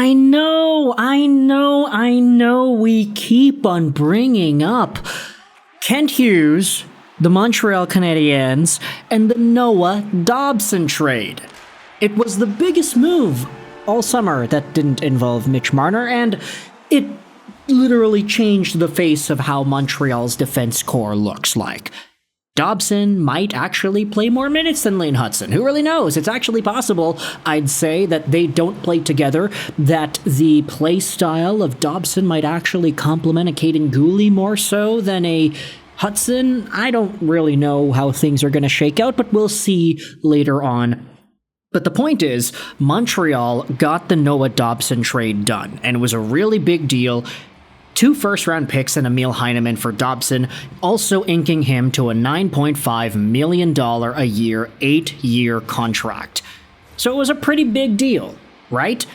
I know we keep on bringing up Kent Hughes, the Montreal Canadiens, and the Noah Dobson trade. It was the biggest move all summer that didn't involve Mitch Marner, and it literally changed the face of how Montreal's defense core looks like. Dobson might actually play more minutes than Lane Hutson. Who really knows? It's actually possible, I'd say, that they don't play together, that the play style of Dobson might actually complement a Caden Gooley more so than a Hutson. I don't really know how things are going to shake out, but we'll see later on. But the point is, Montreal got the Noah Dobson trade done, and it was a really big deal. 2 first-round picks and Emil Heineman for Dobson, also inking him to a $9.5 million a year, 8-year contract. So it was a pretty big deal, right?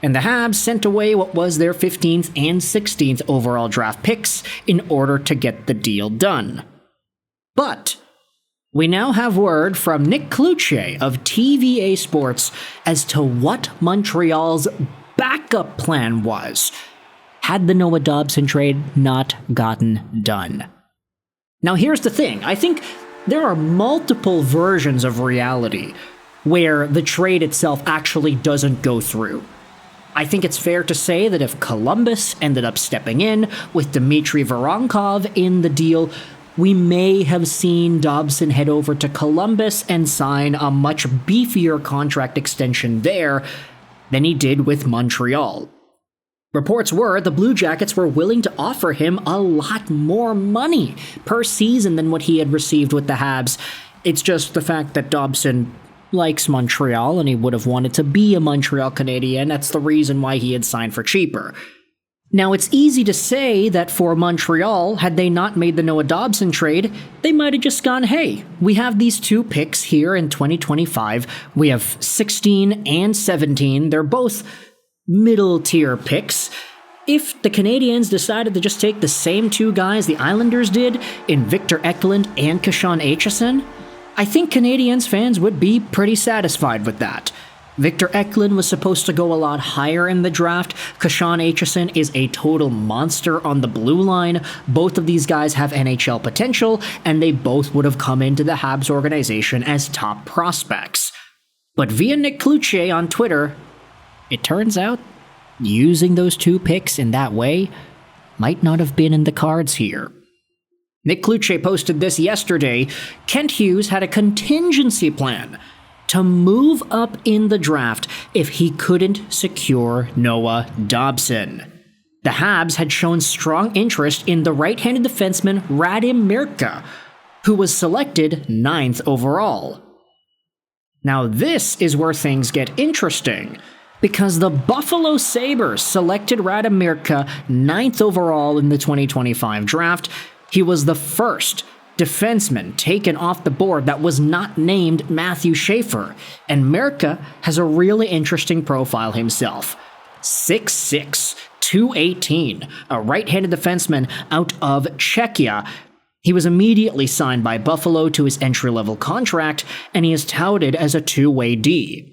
And the Habs sent away what was their 15th and 16th overall draft picks in order to get the deal done. But we now have word from Nick Cloutier of TVA Sports as to what Montreal's backup plan was had the Noah Dobson trade not gotten done. Now here's the thing, I think there are multiple versions of reality where the trade itself actually doesn't go through. I think it's fair to say that if Columbus ended up stepping in with Dmitry Voronkov in the deal, we may have seen Dobson head over to Columbus and sign a much beefier contract extension there than he did with Montreal. Reports were the Blue Jackets were willing to offer him a lot more money per season than what he had received with the Habs. It's just the fact that Dobson likes Montreal and he would have wanted to be a Montreal Canadien. That's the reason why he had signed for cheaper. Now, it's easy to say that for Montreal, had they not made the Noah Dobson trade, they might have just gone, hey, we have these 2 picks here in 2025. We have 16 and 17. They're both middle-tier picks. If the Canadiens decided to just take the same 2 guys the Islanders did in Victor Eklund and Kashan Aitchison, I think Canadiens fans would be pretty satisfied with that. Victor Eklund was supposed to go a lot higher in the draft. Kashan Aitchison is a total monster on the blue line. Both of these guys have NHL potential, and they both would have come into the Habs organization as top prospects. But via Nick Cloutier on Twitter, it turns out using those 2 picks in that way might not have been in the cards here. Nick Cloutier posted this yesterday. Kent Hughes had a contingency plan to move up in the draft if he couldn't secure Noah Dobson. The Habs had shown strong interest in the right-handed defenseman Radim Mrtka, who was selected 9th overall. Now this is where things get interesting, because the Buffalo Sabres selected Radim Mrtka 9th overall in the 2025 draft. He was the first defenseman taken off the board that was not named Matthew Schaefer, and Mrtka has a really interesting profile himself. 6'6", 218, a right-handed defenseman out of Czechia. He was immediately signed by Buffalo to his entry-level contract, and he is touted as a 2-way D.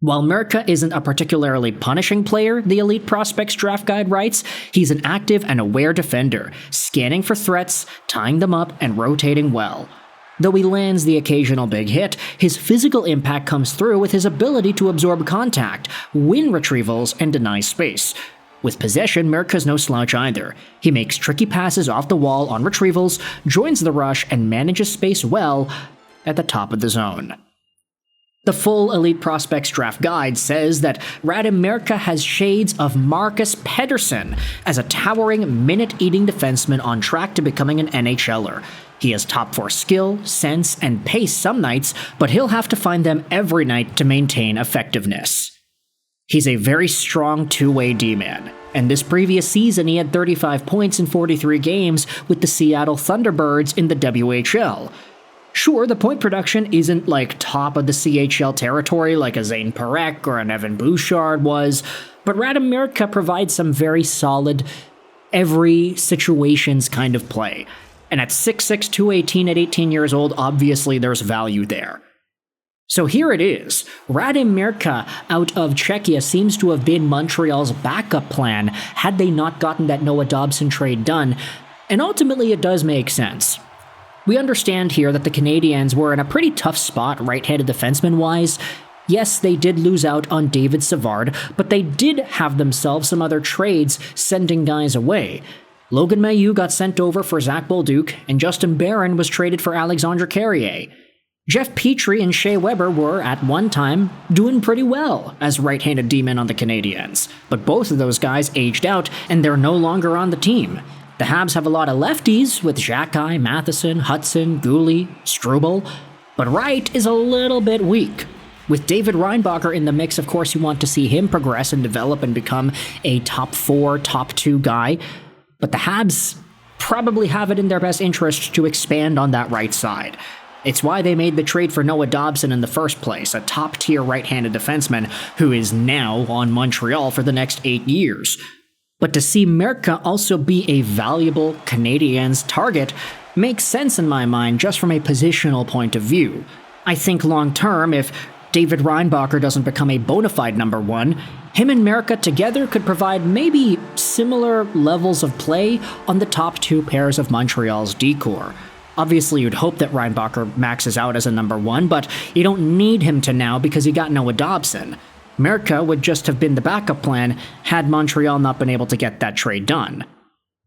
While Mrtka isn't a particularly punishing player, the Elite Prospects Draft Guide writes, he's an active and aware defender, scanning for threats, tying them up, and rotating well. Though he lands the occasional big hit, his physical impact comes through with his ability to absorb contact, win retrievals, and deny space. With possession, Mrtka's no slouch either. He makes tricky passes off the wall on retrievals, joins the rush, and manages space well at the top of the zone. The full Elite Prospects Draft Guide says that Radim Mrtka has shades of Marcus Pettersson as a towering, minute-eating defenseman on track to becoming an NHLer. He has top 4 skill, sense, and pace some nights, but he'll have to find them every night to maintain effectiveness. He's a very strong 2-way D-man, and this previous season he had 35 points in 43 games with the Seattle Thunderbirds in the WHL. Sure, the point production isn't like top of the CHL territory like a Zane Parekh or an Evan Bouchard was, but Radim Mrtka provides some very solid, every situations kind of play. And at 6'6", 218 at 18 years old, obviously there's value there. So here it is. Radim Mrtka out of Czechia seems to have been Montreal's backup plan had they not gotten that Noah Dobson trade done, and ultimately it does make sense. We understand here that the Canadiens were in a pretty tough spot right-handed defenseman-wise. Yes, they did lose out on David Savard, but they did have themselves some other trades sending guys away. Logan Mailloux got sent over for Zach Bolduc, and Justin Barron was traded for Alexandre Carrier. Jeff Petrie and Shea Weber were, at one time, doing pretty well as right-handed D-men on the Canadiens, but both of those guys aged out and they're no longer on the team. The Habs have a lot of lefties with Xhekaj, Matheson, Hudson, Gooley, Struble, but right is a little bit weak. With David Reinbacher in the mix, of course you want to see him progress and develop and become a top 4, top 2 guy, but the Habs probably have it in their best interest to expand on that right side. It's why they made the trade for Noah Dobson in the first place, a top-tier right-handed defenseman who is now on Montreal for the next 8 years. But to see Mrtka also be a valuable Canadiens target makes sense in my mind just from a positional point of view. I think long-term, if David Reinbacher doesn't become a bona fide number 1, him and Mrtka together could provide maybe similar levels of play on the top 2 pairs of Montreal's D-core. Obviously, you'd hope that Reinbacher maxes out as a number 1, but you don't need him to now because you got Noah Dobson. Mrtka would just have been the backup plan had Montreal not been able to get that trade done.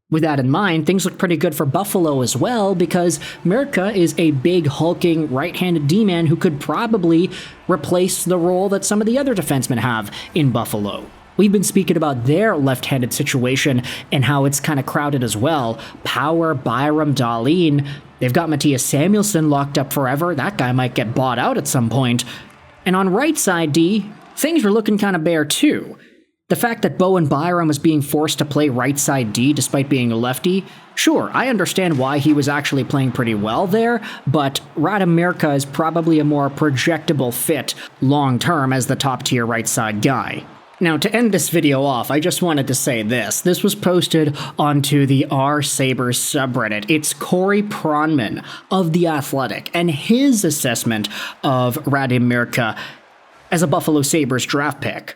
With that in mind, things look pretty good for Buffalo as well because Mrtka is a big, hulking, right-handed D-man who could probably replace the role that some of the other defensemen have in Buffalo. We've been speaking about their left-handed situation and how it's kind of crowded as well. Power, Byram, Dahlin. They've got Matthias Samuelsson locked up forever. That guy might get bought out at some point. And on right side D, things were looking kind of bare too. The fact that Bowen Byram was being forced to play right side D despite being a lefty, sure, I understand why he was actually playing pretty well there, but Radim Mrtka is probably a more projectable fit long-term as the top-tier right side guy. Now, to end this video off, I just wanted to say this. This was posted onto the r/Sabres subreddit. It's Corey Pronman of The Athletic, and his assessment of Radim Mrtka as a Buffalo Sabres draft pick.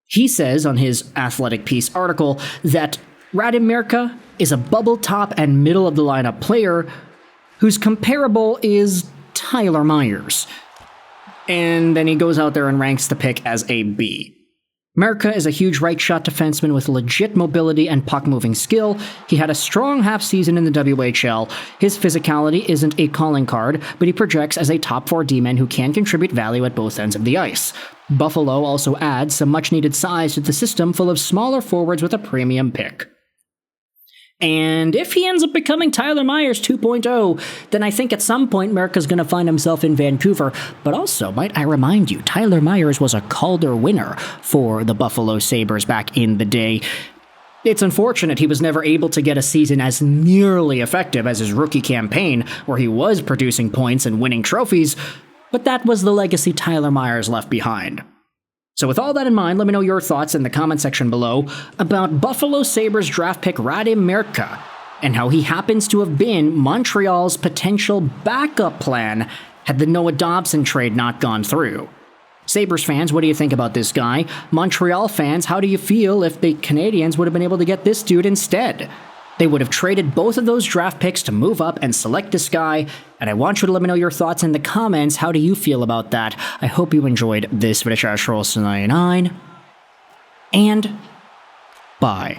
He says on his Athletic piece article that Radim Mrtka is a bubble top and middle of the lineup player whose comparable is Tyler Myers. And then he goes out there and ranks the pick as a B. Mrtka is a huge right-shot defenseman with legit mobility and puck-moving skill. He had a strong half-season in the WHL. His physicality isn't a calling card, but he projects as a top-4 D-man who can contribute value at both ends of the ice. Buffalo also adds some much-needed size to the system full of smaller forwards with a premium pick. And if he ends up becoming Tyler Myers 2.0, then I think at some point Mrtka's going to find himself in Vancouver. But also, might I remind you, Tyler Myers was a Calder winner for the Buffalo Sabres back in the day. It's unfortunate he was never able to get a season as nearly effective as his rookie campaign, where he was producing points and winning trophies, but that was the legacy Tyler Myers left behind. So with all that in mind, let me know your thoughts in the comment section below about Buffalo Sabres draft pick Radim Mrtka and how he happens to have been Montreal's potential backup plan had the Noah Dobson trade not gone through. Sabres fans, what do you think about this guy? Montreal fans, how do you feel if the Canadiens would have been able to get this dude instead? They would have traded both of those draft picks to move up and select this guy, and I want you to let me know your thoughts in the comments. How do you feel about that? I hope you enjoyed this video. And bye.